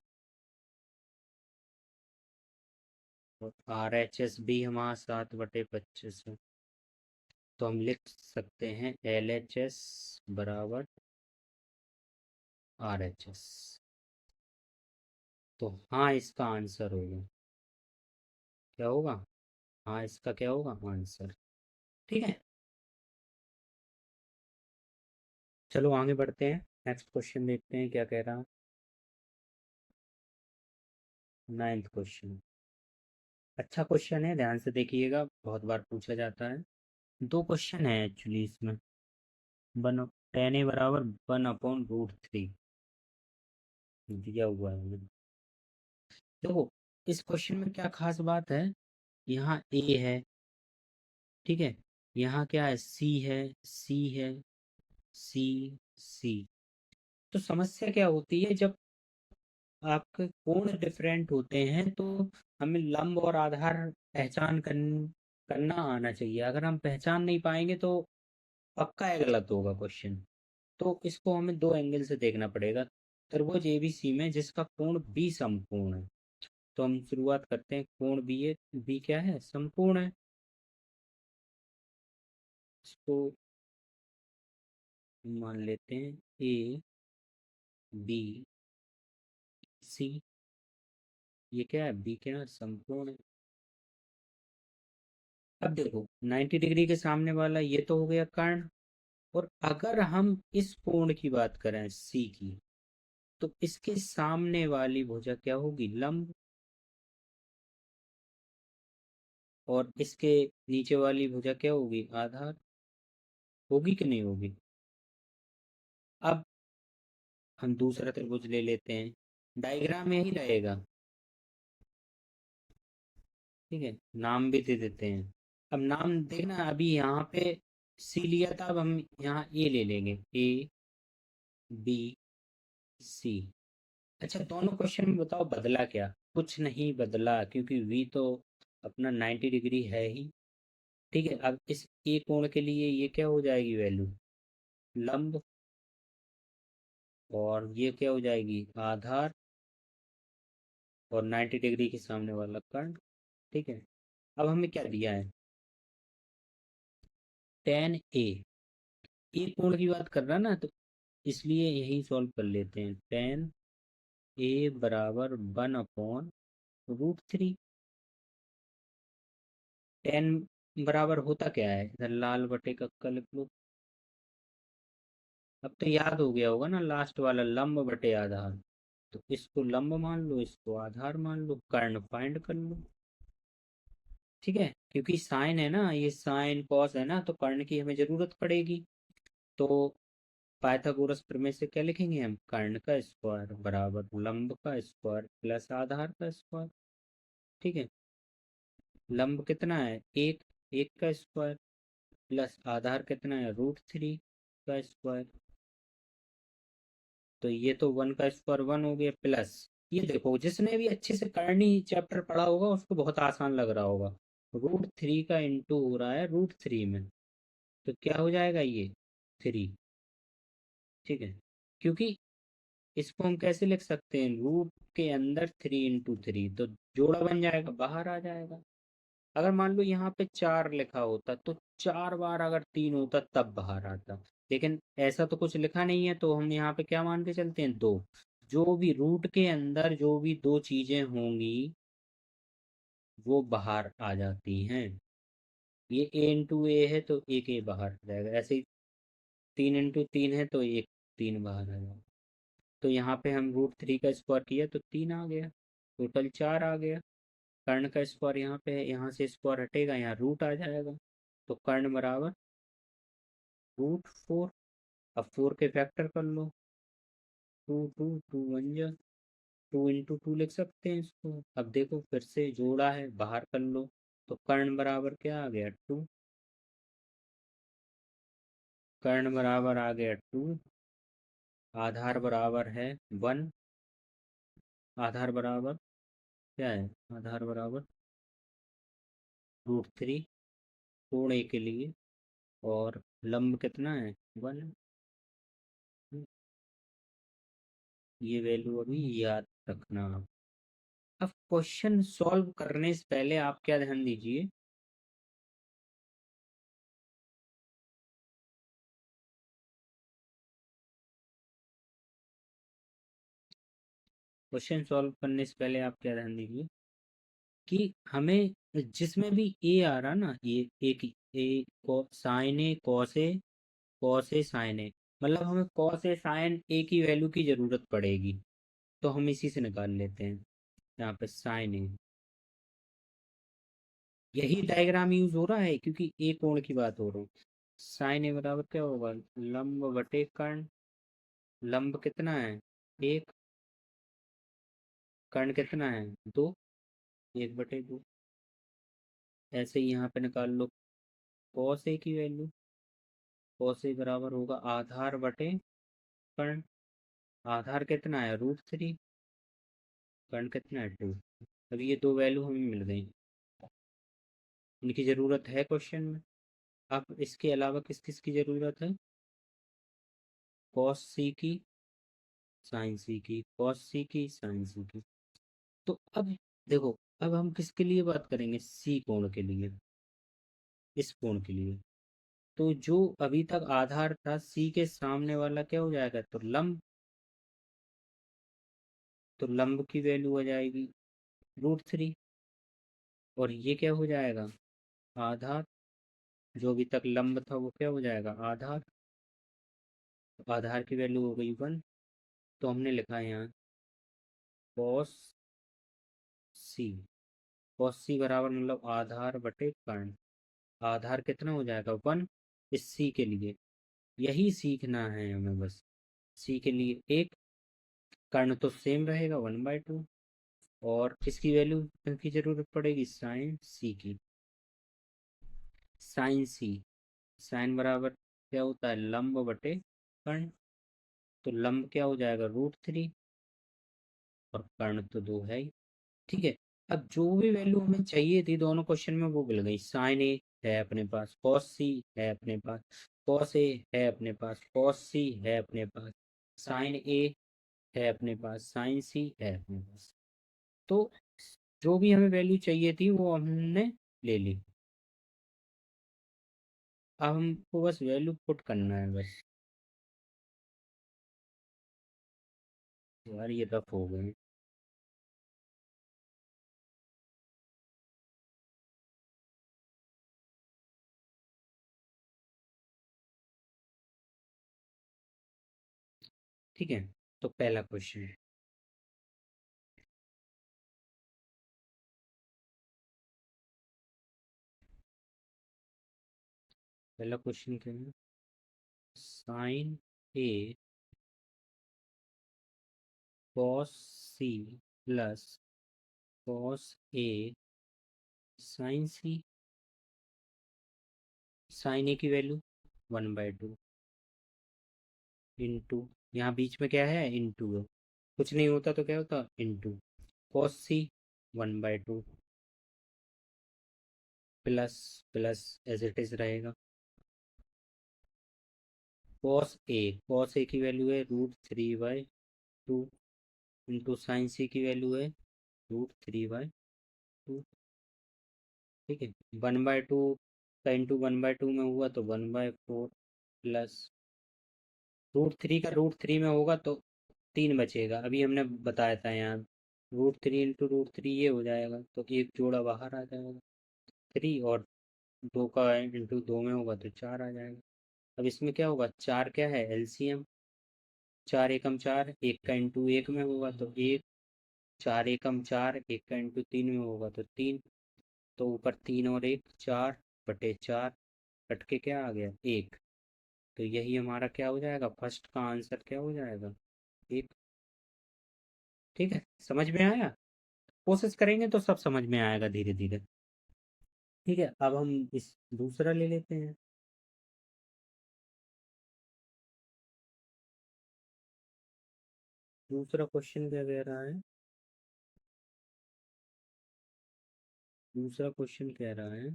और RHS भी हमारा 7/25 है। तो हम लिख सकते हैं LHS बराबर RHS। तो हाँ, इसका आंसर होगा, क्या होगा? हाँ, इसका क्या होगा आंसर? ठीक है, चलो आगे बढ़ते हैं। नेक्स्ट क्वेश्चन देखते हैं क्या कह रहा है। 9th क्वेश्चन अच्छा क्वेश्चन है, ध्यान से देखिएगा, बहुत बार पूछा जाता है। दो क्वेश्चन है एक्चुअली इसमें। वन, tan a बराबर 1/√3 दिया हुआ है। देखो, इस क्वेश्चन में क्या खास बात है? यहाँ a है, ठीक है, यहाँ क्या है? c है, c है, c, c। तो समस्या क्या होती है जब आपके कोण डिफरेंट होते हैं, तो हमें लंब और आधार करना आना चाहिए। अगर हम पहचान नहीं पाएंगे तो पक्का है गलत होगा क्वेश्चन। तो इसको हमें दो एंगल से देखना पड़ेगा। त्रिभुज ABC में जिसका कोण बी समकोण है, तो हम शुरुआत करते हैं। कोण बी है, बी क्या है? समकोण है। इसको मान लेते हैं ABC। ये क्या है? बी क्या है? समकोण है। अब देखो, 90 डिग्री के सामने वाला ये तो हो गया कर्ण। और अगर हम इस कोण की बात करें सी की, तो इसके सामने वाली भुजा क्या होगी? लंब। और इसके नीचे वाली भुजा क्या होगी? आधार। होगी कि नहीं होगी? अब हम दूसरा त्रिभुज ले लेते हैं, डायग्राम यही रहेगा। ठीक है, नाम भी दे देते हैं। अब नाम देखना, अभी यहाँ पे सी लिया था, अब हम यहाँ ए ले लेंगे, A B C। अच्छा, दोनों क्वेश्चन में बताओ बदला क्या? कुछ नहीं बदला क्योंकि v तो अपना 90 डिग्री है ही। ठीक है, अब इस ए कोण के लिए ये क्या हो जाएगी वैल्यू, लंब, और ये क्या हो जाएगी आधार, और 90 डिग्री के सामने वाला कर्ण। ठीक है, अब हमें क्या दिया है, टेन ए, ए कोण की बात कर रहा ना, तो इसलिए यही सॉल्व कर लेते हैं। टेन ए बराबर 1/√3। टेन बराबर होता क्या है, इधर लाल बटे कक्का लिख लो। अब तो याद हो गया होगा ना लास्ट वाला, लंब बटे आधार। तो इसको लंब मान लो, इसको आधार मान लो, कर्ण फाइंड कर लो। ठीक है, क्योंकि साइन है ना, ये साइन कॉस है ना, तो कर्ण की हमें जरूरत पड़ेगी। तो पाइथागोरस प्रमेय से क्या लिखेंगे हम, कर्ण का स्क्वायर बराबर लंब का स्क्वायर प्लस आधार का स्क्वायर। ठीक है, लंब कितना है एक, एक का स्क्वायर, प्लस आधार कितना है √3 का स्क्वायर। तो ये तो वन का स्क्वायर वन हो गया, प्लस ये देखो जिसने भी अच्छे से करनी चैप्टर पढ़ा होगा उसको बहुत आसान लग रहा होगा, √3 का इंटू हो रहा है √3 में, तो क्या हो जाएगा ये 3। ठीक है, क्योंकि इसको हम कैसे लिख सकते हैं, रूट के अंदर 3 × 3, तो जोड़ा बन जाएगा, बाहर आ जाएगा। अगर मान लो यहाँ पे 4 लिखा होता तो 4 बार अगर 3 होता तब बाहर आता, लेकिन ऐसा तो कुछ लिखा नहीं है, तो हम यहाँ पे क्या मान के चलते हैं, 2। जो भी रूट के अंदर जो भी दो चीजें होंगी वो बाहर आ जाती हैं। ये a × a है तो एक ए बाहर आ जाएगा, ऐसे ही 3 × 3 है तो एक 3 बाहर आ जाएगा। तो यहाँ पे हम √3 का स्क्वायर किया तो 3 आ गया, टोटल 4 आ गया। कर्ण का स्क्वायर यहाँ पे है, यहाँ से स्क्वायर हटेगा, यहाँ रूट आ जाएगा, तो कर्ण बराबर √4। अब 4 के फैक्टर कर लो, 2 2 2 वन जा, 2 × 2 लिख सकते हैं इसको। अब देखो फिर से जोड़ा है, बाहर कर लो, तो कर्ण बराबर क्या आ गया 2, कर्ण बराबर आ गया 2, आधार बराबर है 1, आधार बराबर क्या है, आधार बराबर √3 कोण ए के लिए, और लंब कितना है 1। ये वैल्यू अभी याद रखना आप। अब क्वेश्चन सॉल्व करने से पहले आप क्या ध्यान दीजिए, क्वेश्चन सॉल्व करने से पहले आप क्या ध्यान दीजिए कि हमें जिसमें भी ए आ रहा ना, ये एक ए को sign A cos A, cos A sign ए, मतलब हमें कॉस ए साइन ए की वैल्यू की जरूरत पड़ेगी, तो हम इसी से निकाल लेते हैं। यहाँ पे साइन ए, यही डायग्राम यूज हो रहा है क्योंकि ए कोण की बात हो रही है। साइन ए बराबर क्या होगा, लंब बटे कर्ण, लंब कितना है एक, कर्ण कितना है 2, 1/2। ऐसे ही यहाँ पे निकाल लो कॉस ए की वैल्यू, कॉस ए बराबर होगा आधार बटे कर्ण, आधार कितना है √3, कर्ण कितना है 2। अब ये दो वैल्यू हमें मिल गई, इनकी ज़रूरत है क्वेश्चन में। अब इसके अलावा किस किस की ज़रूरत है, कॉस सी की, साइन सी की, कॉस सी की, साइन सी की। तो अब देखो, अब हम किसके लिए बात करेंगे, सी कोण के लिए, इस कोण के लिए। तो जो अभी तक आधार था सी के सामने वाला क्या हो जाएगा, तो लंब, तो लंब की वैल्यू आ जाएगी √3, और ये क्या हो जाएगा आधार, जो अभी तक लंब था वो क्या हो जाएगा आधार, तो आधार की वैल्यू हो गई 1। तो हमने लिखा है यहाँ कॉस सी, कॉस सी बराबर मतलब आधार बटे कर्ण, आधार कितना हो जाएगा 1 इस सी के लिए, यही सीखना है हमें बस। सी के लिए एक, कर्ण तो सेम रहेगा 1/2, और इसकी वैल्यू की जरूरत पड़ेगी साइन सी की, साइन सी, साइन बराबर क्या होता है लंब बटे कर्ण, तो लंब क्या हो जाएगा √3, और कर्ण तो 2 है ही, ठीक है। अब जो भी वैल्यू हमें चाहिए थी दोनों क्वेश्चन में वो मिल गई। साइन ए है अपने पास, कॉस सी है अपने पास, कॉस ए है अपने पास, कॉस सी है अपने पास, साइन ए है अपने पास, साइन सी है अपने पास। तो जो भी हमें वैल्यू चाहिए थी वो हमने ले ली। अब हमको बस वैल्यू पुट करना है बस। यार ये रफ हो गए। ठीक है, तो पहला क्वेश्चन, पहला क्वेश्चन क्या है? Sign A cos C plus cos A sign C. Sign ए की वैल्यू 1/2 इंटू, यहाँ बीच में क्या है, इंटू है, कुछ नहीं होता तो क्या होता, into cos C 1/2 plus, plus as it is रहेगा, कॉस ए की वैल्यू है √3/2 इंटू साइन सी की वैल्यू है √3/2। ठीक है, 1/2 का इंटू 1/2 में हुआ तो 1/4 प्लस √3 में होगा तो 3 बचेगा। अभी हमने बताया था यहाँ √3 इंटू √3 ये हो जाएगा, तो एक जोड़ा बाहर आ जाएगा 3, और 2 का इंटू 2 में होगा तो 4 आ जाएगा। अब इसमें क्या होगा, 4 क्या है एलसीएम, 4 एकम 4, एक का इंटू एक में होगा तो एक, 4 एकम 4, एक का इंटू 3 में होगा तो 3, तो ऊपर 3 और 1 4/4, कट के क्या आ गया 1। तो यही हमारा क्या हो जाएगा, फर्स्ट का आंसर क्या हो जाएगा, 1। ठीक है, समझ में आया? कोशिश करेंगे तो सब समझ में आएगा धीरे धीरे। ठीक है, अब हम इस दूसरा ले लेते हैं। दूसरा क्वेश्चन क्या कह रहा है, दूसरा क्वेश्चन कह रहा है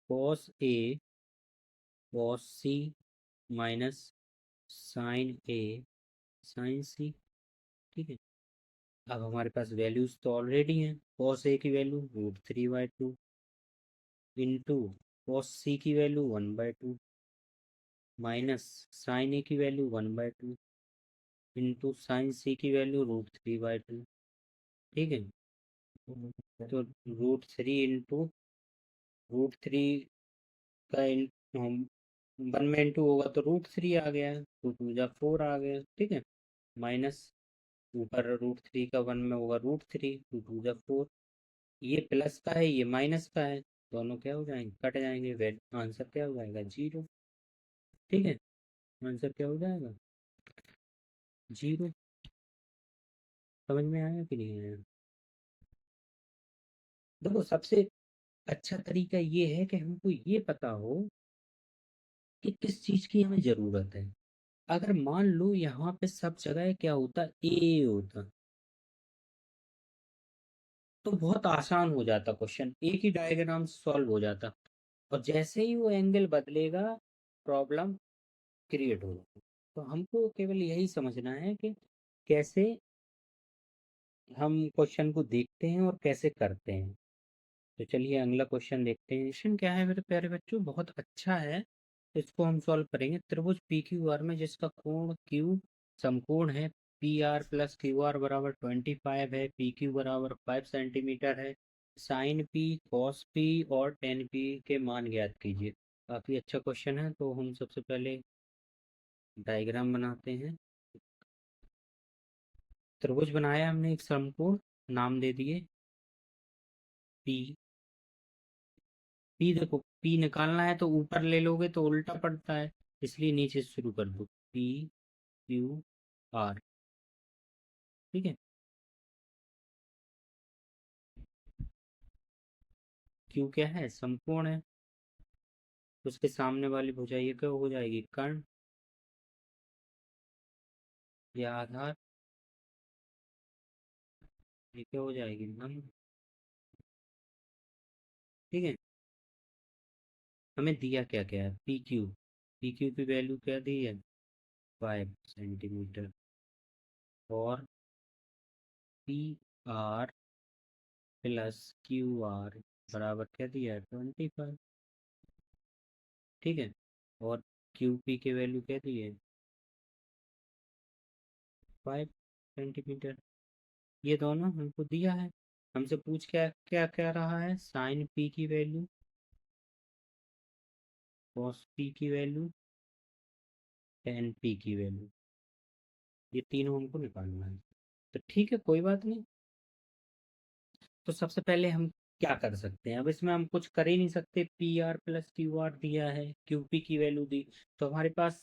cos A cos C minus sign A sign सी। ठीक है, अब हमारे पास वैल्यूज तो ऑलरेडी हैं, कॉस ए की वैल्यू √3/2 इंटू कॉस सी की वैल्यू 1/2 माइनस साइन ए की वैल्यू 1/2 इंटू साइन सी की वैल्यू √3/2। ठीक है, तो √3 इंटू √3 का हम 1 में इंटू होगा तो √3 आ गया, 2 2 जा 4 आ गया। ठीक है, माइनस ऊपर √3 का 1 में होगा √3, 2 2 जा 4, ये प्लस का है ये माइनस का है, दोनों क्या हो जाएंगे, कट जाएंगे, वेट आंसर क्या हो जाएगा 0। ठीक है, आंसर क्या हो जाएगा 0। समझ में आया कि नहीं आया? देखो सबसे अच्छा तरीका ये है कि हमको ये पता हो कि किस चीज की हमें जरूरत है। अगर मान लो यहाँ पे सब जगह क्या होता, ए होता, तो बहुत आसान हो जाता क्वेश्चन, एक ही डायग्राम सॉल्व हो जाता। और जैसे ही वो एंगल बदलेगा प्रॉब्लम क्रिएट हो जाती। तो हमको केवल यही समझना है कि कैसे हम क्वेश्चन को देखते हैं और कैसे करते हैं। तो चलिए अगला क्वेश्चन देखते हैं। क्वेश्चन क्या है मेरे प्यारे बच्चों, बहुत अच्छा है, इसको हम सॉल्व करेंगे। त्रिभुज पी क्यू आर में जिसका कोण क्यू समकोण है, P R plus Q R बराबर 25 है, पी क्यू बराबर 5 सेंटीमीटर है, साइन पी कॉस पी और टेन पी के मान ज्ञात कीजिए। काफ़ी अच्छा क्वेश्चन है, तो हम सबसे पहले डायग्राम बनाते हैं। त्रिभुज बनाया हमने एक समकोण, नाम दे दिए पी। पी देखो, पी निकालना है तो ऊपर ले लोगे तो उल्टा पड़ता है, इसलिए नीचे से शुरू कर दो, पी क्यू आर। ठीक है, क्यू क्या है, समकोण है, तो उसके सामने वाली भुजा ये क्या हो जाएगी, कर्ण या आधार। ये क्या हो जाएगी नम। ठीक है, हमें दिया क्या क्या है, पी क्यू की वैल्यू क्या दी है, 5 सेंटीमीटर। और PR प्लस QR बराबर क्या दिया है, 25। ठीक है, और QP की वैल्यू क्या दी है, 5 सेंटीमीटर। ये दोनों हमको दिया है। हमसे पूछ क्या क्या क्या रहा है, साइन P की वैल्यू, कॉस P की वैल्यू, टेन P की वैल्यू। ये तीनों हमको निकालना है। तो ठीक है, कोई बात नहीं। तो सबसे पहले हम क्या कर सकते हैं, अब इसमें हम कुछ कर ही नहीं सकते, PR प्लस QR दिया है, QP की वैल्यू दी। तो हमारे पास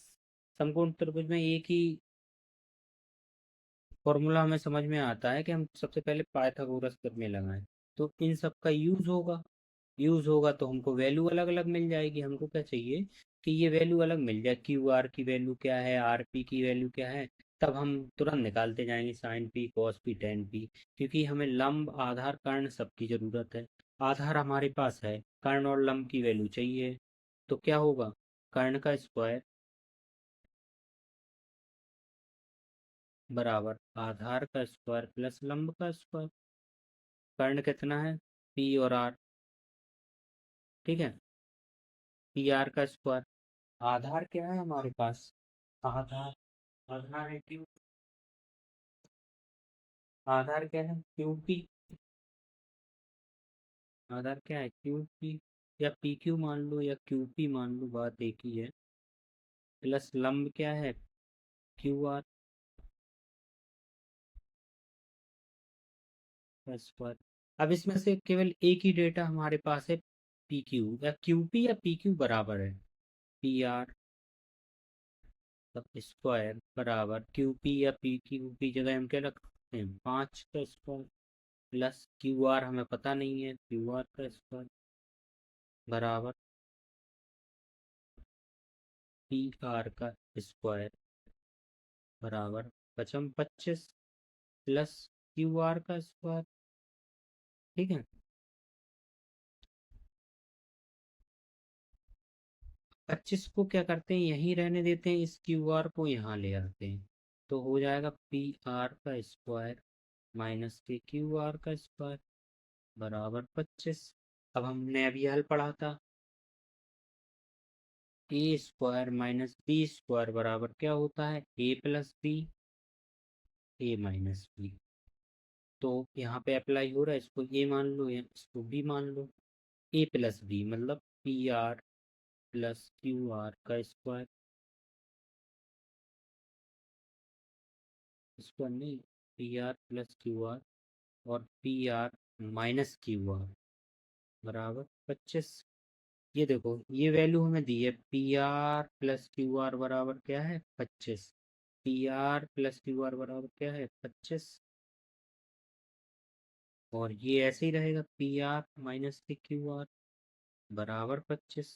समकोण त्रिभुज में एक ही फॉर्मूला हमें समझ में आता है कि हम सबसे पहले पाइथागोरस प्रमेय लगाएं। तो इन सब का यूज होगा तो हमको वैल्यू अलग अलग मिल जाएगी। हमको क्या चाहिए कि ये वैल्यू अलग मिल जाए, QR की वैल्यू क्या है, RP की वैल्यू क्या है। तब हम तुरंत निकालते जाएंगे sine P cos P tan P, क्योंकि हमें लंब आधार कर्ण सबकी जरूरत है। आधार हमारे पास है, कर्ण और लंब की वैल्यू चाहिए। तो क्या होगा, कर्ण का स्क्वायर बराबर आधार का स्क्वायर प्लस लंब का स्क्वायर। कर्ण कितना है, P और R। ठीक है, PR का स्क्वायर। आधार क्या है हमारे पास, आधार, आधार है क्यू, आधार क्या है QP। आधार क्या है QP, या PQ मान लो या QP मान लो, बात एक ही है। प्लस लंब क्या है QR का स्क्वायर। अब इसमें से केवल एक ही डेटा हमारे पास है, PQ या QP या PQ बराबर है PR स्क्वायर बराबर QP या PQ की जगह हम क्या रखते हैं, 5 का स्क्वायर प्लस QR हमें पता नहीं है, QR का स्क्वायर बराबर PR का स्क्वायर बराबर पचम 25 प्लस QR का स्क्वायर। ठीक है, 25 को क्या करते हैं, यहीं रहने देते हैं, इस QR को यहाँ ले आते हैं। तो हो जाएगा PR का स्क्वायर माइनस के QR का स्क्वायर बराबर 25। अब हमने अभी हल पढ़ा था, A square minus B square बराबर क्या होता है, A plus B, A minus B. तो यहाँ पे अप्लाई हो रहा है, इसको A मान लो या इसको B मान लो। A प्लस बी मतलब PR प्लस QR का स्क्वायर, स्क्वायर नहीं, PR प्लस QR और PR माइनस QR बराबर 25। ये देखो ये वैल्यू हमें दी है, PR प्लस QR बराबर क्या है 25, PR प्लस QR बराबर क्या है 25। और ये ऐसे ही रहेगा, PR माइनस के QR बराबर 25।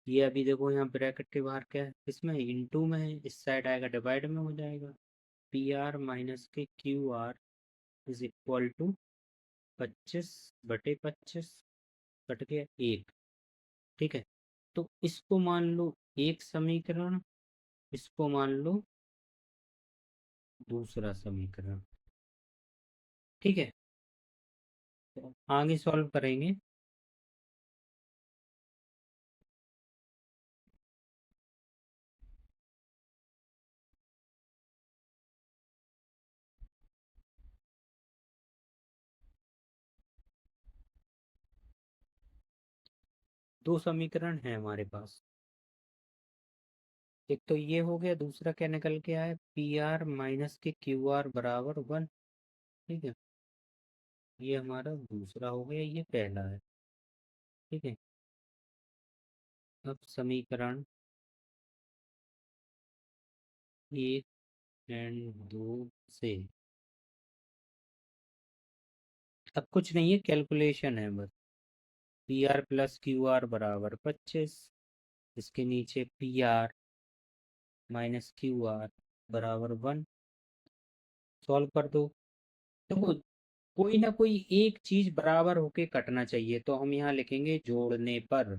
ये अभी देखो यहाँ ब्रैकेट के बाहर क्या है, इसमें इनटू में है, इस साइड आएगा डिवाइड में हो जाएगा। PR माइनस के QR is equal to 25/25 cut गया 1। ठीक है, तो इसको मान लो एक समीकरण, इसको मान लो दूसरा समीकरण। ठीक है, तो आगे सॉल्व करेंगे। दो समीकरण है हमारे पास, एक तो ये हो गया, दूसरा क्या निकल के आया, PR माइनस के QR बराबर 1। ठीक है, ये हमारा दूसरा हो गया, ये पहला है। ठीक है, अब समीकरण 1 और 2 से, अब कुछ नहीं है, कैलकुलेशन है बस। PR प्लस QR बराबर 25, इसके नीचे PR माइनस QR बराबर 1। सॉल्व कर दो। देखो कोई ना कोई एक चीज बराबर होके कटना चाहिए, तो हम यहाँ लिखेंगे जोड़ने पर।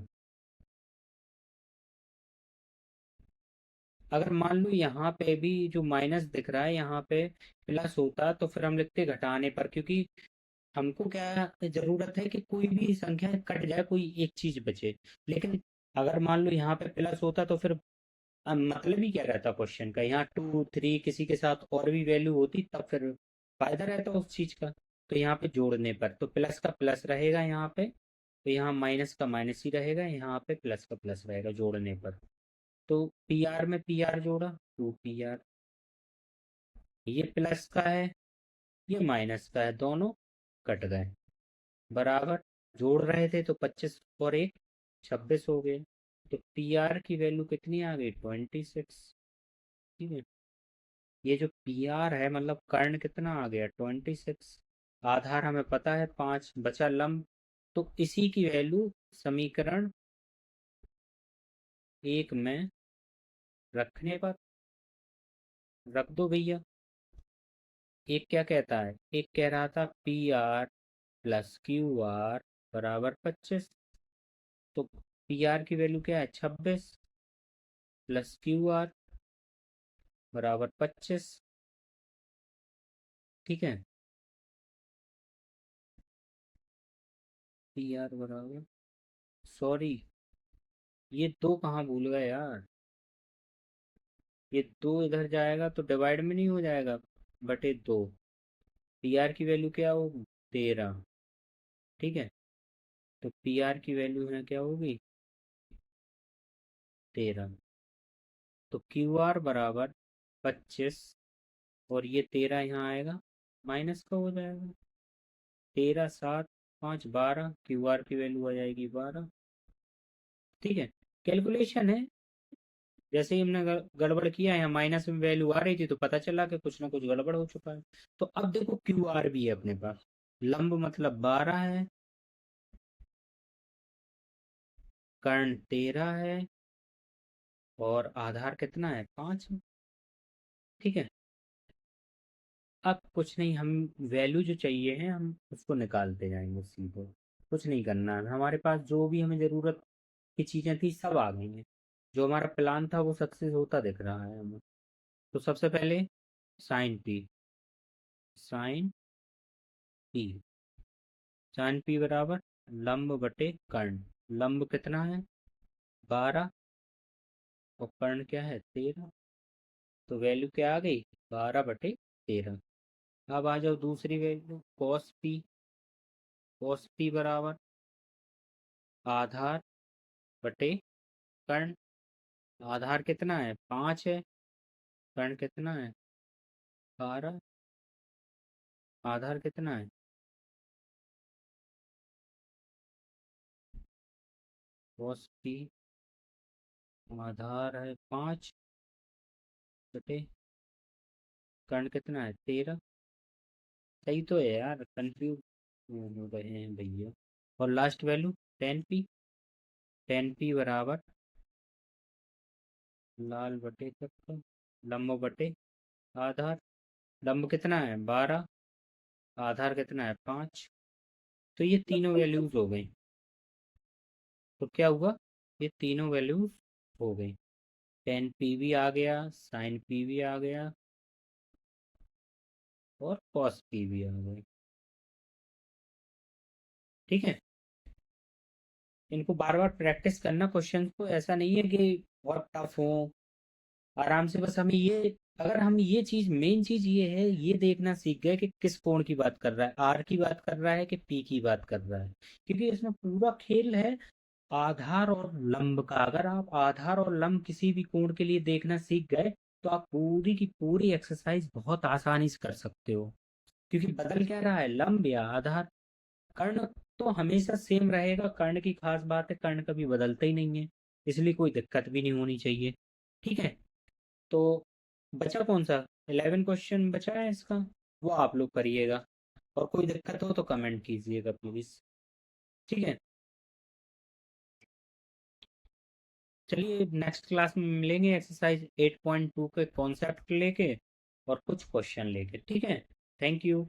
अगर मान लो यहाँ पे भी जो माइनस दिख रहा है यहाँ पे प्लस होता तो फिर हम लिखते घटाने पर, क्योंकि हमको क्या जरूरत है कि कोई भी संख्या कट जाए, कोई एक चीज बचे। लेकिन अगर मान लो यहाँ पे प्लस होता तो फिर मतलब ही क्या रहता क्वेश्चन का, यहाँ 2 3 किसी के साथ और भी वैल्यू होती तब फिर फायदा रहता उस चीज का। तो यहाँ पे जोड़ने पर तो प्लस का प्लस रहेगा यहाँ पे, तो यहाँ माइनस का माइनस ही रहेगा, यहाँ पे प्लस का प्लस रहेगा जोड़ने पर। तो पी आर में पी आर जोड़ा, 2 PR। ये प्लस का है, ये माइनस का है, दोनों कट गए बराबर। जोड़ रहे थे तो 25 और 1 26 हो गए। तो पी आर की वैल्यू कितनी आ गई, 26। ठीक है, ये जो पी आर है मतलब कर्ण कितना आ गया, 26। आधार हमें पता है 5, बचा लंब। तो इसी की वैल्यू समीकरण 1 में रखने पर रख दो भैया। एक क्या कहता है, एक कह रहा था P R plus Q R बराबर 25। तो पी आर की वैल्यू क्या है, 26 प्लस क्यू आर बराबर 25। ठीक है, पी आर बराबर, सॉरी ये दो कहाँ भूल गए यार, ये दो इधर जाएगा तो डिवाइड में नहीं हो जाएगा, बटे 2। पी आर की वैल्यू क्या होगी, 13। ठीक है, तो पी आर की वैल्यू है क्या होगी, 13। तो क्यू आर बराबर 25, और ये 13 यहाँ आएगा माइनस का हो जाएगा। 13 7 5 12, क्यू आर की वैल्यू आ जाएगी 12। ठीक है, कैलकुलेशन है, जैसे ही हमने गड़बड़ किया है, माइनस में वैल्यू आ रही थी तो पता चला कि कुछ ना कुछ गड़बड़ हो चुका है। तो अब देखो क्यू आर भी है अपने पास, लंब मतलब 12 है, कर्ण 13 है, और आधार कितना है, 5। ठीक है, अब कुछ नहीं, हम वैल्यू जो चाहिए है हम उसको निकालते जाएंगे सीधे। कुछ नहीं करना है, हमारे पास जो भी हमें ज़रूरत की चीज़ें थी सब आ गई हैं। जो हमारा प्लान था वो सक्सेस होता दिख रहा है हमें। तो सबसे पहले sine P, sine P, sine P बराबर लंब बटे कर्ण। लंब कितना है, 12, और कर्ण क्या है, 13। तो वैल्यू क्या आ गई, 12/13। अब आ जाओ दूसरी value, cos P. Cos P बराबर आधार बटे कर्ण। आधार कितना है, 5 है, कर्ण कितना है, 12। आधार कितना है, कॉस पी आधार है 5 बटे कर्ण कितना है, 13। सही तो है यार, कंफ्यूज हो रहे हैं भैया। और लास्ट वैल्यू 10p। 10p बराबर लाल बटे तक लंब बटे आधार। लंब कितना है, 12, आधार कितना है, 5। तो ये तीनों वैल्यूज हो गई। तो क्या हुआ, ये तीनों वैल्यूज हो गई। 10p भी आ गया, साइन पी भी आ गया, और कॉस पी भी आ गई। ठीक है, इनको बार बार प्रैक्टिस करना क्वेश्चन को, ऐसा नहीं है कि बहुत टफ हो। आराम से बस हमें ये, अगर हम ये चीज, मेन चीज ये है, ये देखना सीख गए कि किस कोण की बात कर रहा है, आर की बात कर रहा है कि पी की बात कर रहा है। क्योंकि इसमें पूरा खेल है आधार और लंब का। अगर आप आधार और लंब किसी भी कोण के लिए देखना सीख गए तो आप पूरी की पूरी एक्सरसाइज बहुत आसानी से कर सकते हो। क्योंकि बदल क्या रहा है, लंब या आधार। कर्ण तो हमेशा सेम रहेगा, कर्ण की खास बात है कर्ण कभी बदलता ही नहीं है, इसलिए कोई दिक्कत भी नहीं होनी चाहिए। ठीक है, तो बचा कौन सा, 11 क्वेश्चन बचा है इसका, वो आप लोग करिएगा। और कोई दिक्कत हो तो कमेंट कीजिएगा प्लीज। ठीक है, चलिए नेक्स्ट क्लास में मिलेंगे एक्सरसाइज 8.2 के कॉन्सेप्ट लेके और कुछ क्वेश्चन लेके। ठीक है, थैंक यू।